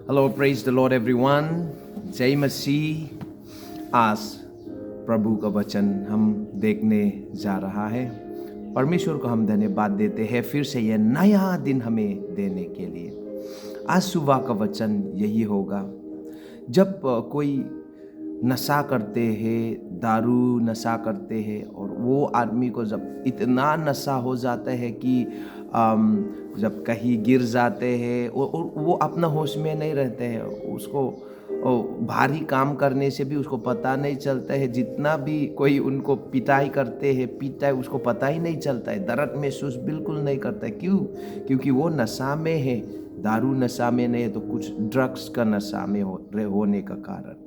Hello, praise the Lord everyone. जय मसीह। आज प्रभु का वचन हम देखने जा रहा है। परमेश्वर को हम धन्यवाद देते हैं फिर से यह नया दिन हमें देने के लिए। आज सुबह का वचन यही होगा। जब कोई नशा करते हैं, दारू नशा करते हैं, और वो आदमी को जब इतना नशा हो जाता है कि जब कहीं गिर जाते हैं और वो अपना होश में नहीं रहते हैं, उसको भारी काम करने से भी उसको पता नहीं चलता है। जितना भी कोई उनको पिटाई करते हैं, पीटा है, उसको पता ही नहीं चलता है। दर्द महसूस बिल्कुल नहीं करता है। क्यों? क्योंकि वो नशा में है। दारू नशा में नहीं है तो कुछ ड्रग्स का नशा में होने का कारण,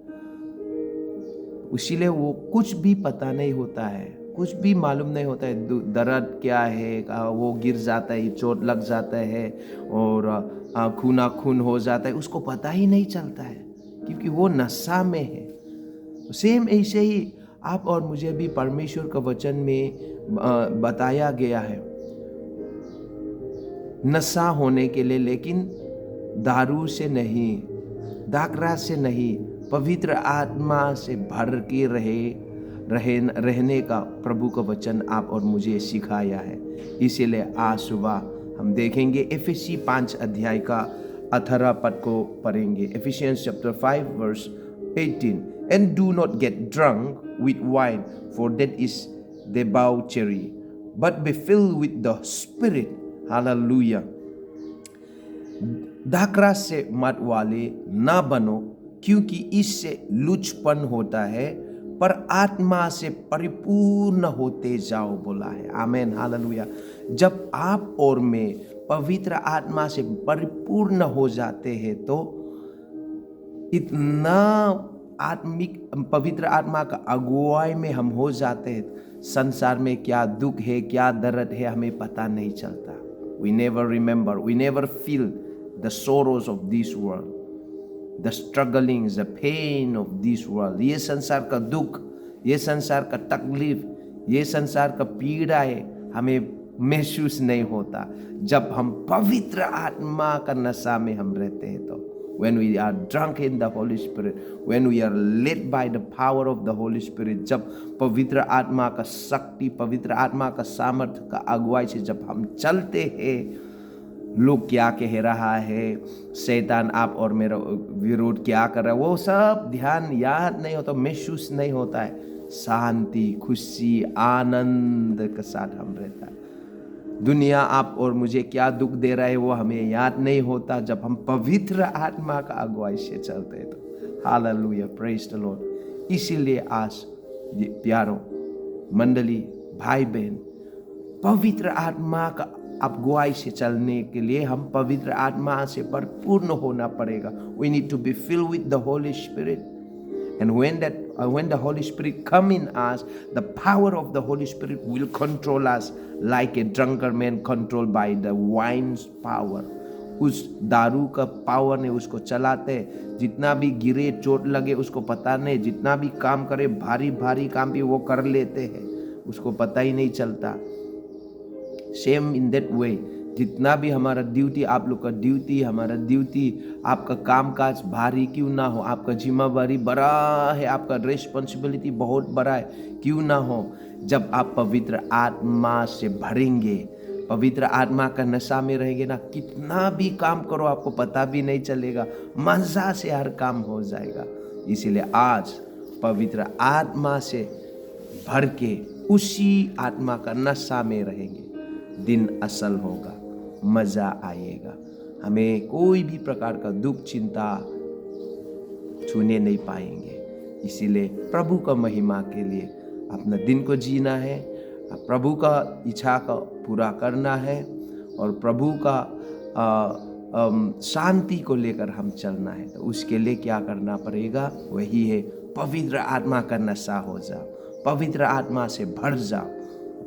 इसीलिए वो कुछ भी पता नहीं होता है, कुछ भी मालूम नहीं होता है दर्द क्या है। वो गिर जाता है, चोट लग जाता है और खूना खून हो जाता है, उसको पता ही नहीं चलता है क्योंकि वो नशा में है। सेम ऐसे ही आप और मुझे भी परमेश्वर का वचन में बताया गया है नशा होने के लिए, लेकिन दारू से नहीं, दाखराज से नहीं, पवित्र आत्मा से भर के रहने का प्रभु का वचन आप और मुझे सिखाया है। इसीलिए आज सुबह हम देखेंगे एफिसी 5 अध्याय का 18 पद को पढ़ेंगे। Ephesians chapter 5 verse 18। And do not get drunk with wine, for that is debauchery, but be filled with the Spirit. Hallelujah. दाखरस से मत वाले ना बनो, क्योंकि इससे लुचपन होता है, पर आत्मा से परिपूर्ण होते जाओ बोला है। आमेन, हालेलुया। जब आप और मैं पवित्र आत्मा से परिपूर्ण हो जाते हैं तो इतना आत्मिक पवित्र आत्मा का अगुवाई में हम हो जाते हैं, संसार में क्या दुख है, क्या दर्द है, हमें पता नहीं चलता। We never remember, we never feel the sorrows of this world, the strugglings, the pain of this world. ये संसार का दुख, ये संसार का तकलीफ, ये संसार का पीड़ा है, हमें महसूस नहीं होता जब हम पवित्र आत्मा का नशा में हम रहते हैं। तो when we are drunk in the Holy Spirit, when we are led by the power of the Holy Spirit, जब पवित्र आत्मा का शक्ति, पवित्र आत्मा का सामर्थ्य का अगुवाई से जब हम चलते हैं, लोग क्या कह रहा है, शैतान आप और मेरा विरोध क्या कर रहा है, वो सब ध्यान याद नहीं होता, महसूस नहीं होता है। शांति, खुशी, आनंद के साथ हम रहता है। दुनिया आप और मुझे क्या दुख दे रहा है वो हमें याद नहीं होता जब हम पवित्र आत्मा का अगुवाई से चलते हैं। तो हालेलुया, प्रेज द लॉर्ड। इसीलिए आज प्यारों मंडली, भाई बहन, पवित्र आत्मा का अगुवाई से चलने के लिए हम पवित्र आत्मा से परिपूर्ण होना पड़ेगा। We need to be filled with the Holy Spirit. And when the Holy Spirit come in us, the power of the Holy Spirit will control us like a drunken man controlled by the wine's power. उस दारू का power ने उसको चलाते, जितना भी गिरे चोट लगे उसको पता नहीं, जितना भी काम करे भारी भारी काम भी वो कर लेते हैं, उसको पता ही नहीं चलता। सेम इन दैट वे, जितना भी हमारा ड्यूटी, आप लोग का ड्यूटी, हमारा ड्यूटी, आपका काम काज भारी क्यों ना हो, आपका जिम्मेवारी बड़ा है, आपका रिस्पॉन्सिबिलिटी बहुत बड़ा है क्यों ना हो, जब आप पवित्र आत्मा से भरेंगे, पवित्र आत्मा का नशा में रहेंगे ना, कितना भी काम करो आपको पता भी नहीं चलेगा, मजा से हर काम हो जाएगा। इसीलिए आज पवित्र आत्मा से भर के उसी आत्मा का नशा में रहेंगे, दिन असल होगा, मजा आएगा, हमें कोई भी प्रकार का दुख चिंता छूने नहीं पाएंगे। इसीलिए प्रभु का महिमा के लिए अपना दिन को जीना है, प्रभु का इच्छा का पूरा करना है और प्रभु का शांति को लेकर हम चलना है। तो उसके लिए क्या करना पड़ेगा? वही है पवित्र आत्मा का नशा हो जाओ, पवित्र आत्मा से भर जाओ,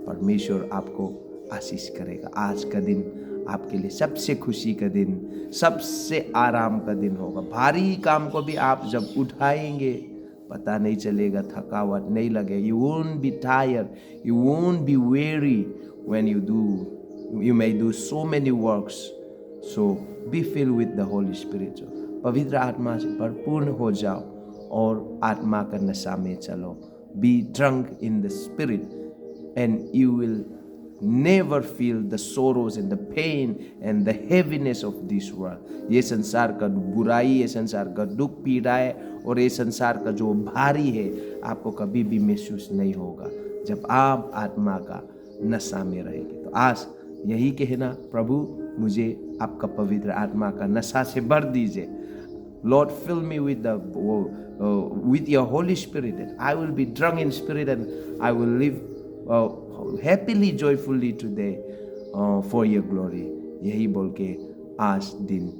परमेश्वर आपको आशीष करेगा। आज का दिन आपके लिए सबसे खुशी का दिन, सबसे आराम का दिन होगा। भारी काम को भी आप जब उठाएंगे पता नहीं चलेगा, थकावट नहीं लगेगा। You won't be tired, you won't be weary when you may do so many works. So be filled with the Holy Spirit. पवित्र आत्मा से भरपूर हो जाओ और आत्मा का नशा में चलो. Be drunk in the spirit and you will never feel the sorrows and the pain and the heaviness of this world. ये संसार का बुराई, ये संसार का दुख पीड़ाएं और ये संसार का जो भारी है आपको कभी भी महसूस नहीं होगा जब आप आत्मा का नशा में रहेंगे. तो आज यही कहना, प्रभु मुझे आपका पवित्र आत्मा का नशा से भर दीजिए. Lord, fill me with your Holy Spirit, and I will be drunk in spirit, and I will live happily, joyfully today for your glory. यही बोल के आज दिन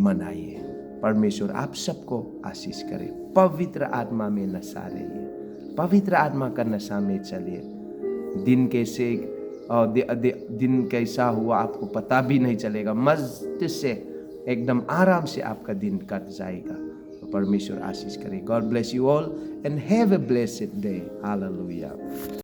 मनाइए. परमेश्वर आप सबको आशीष करे. पवित्र आत्मा में नशा रहिए, पवित्र आत्मा का नशा में चलिए. दिन कैसे दिन कैसा हुआ आपको पता भी नहीं चलेगा. मस्त से एकदम आराम से आपका दिन कट जाएगा. तो परमेश्वर आशीष करे. God bless you all and have a blessed day. Hallelujah.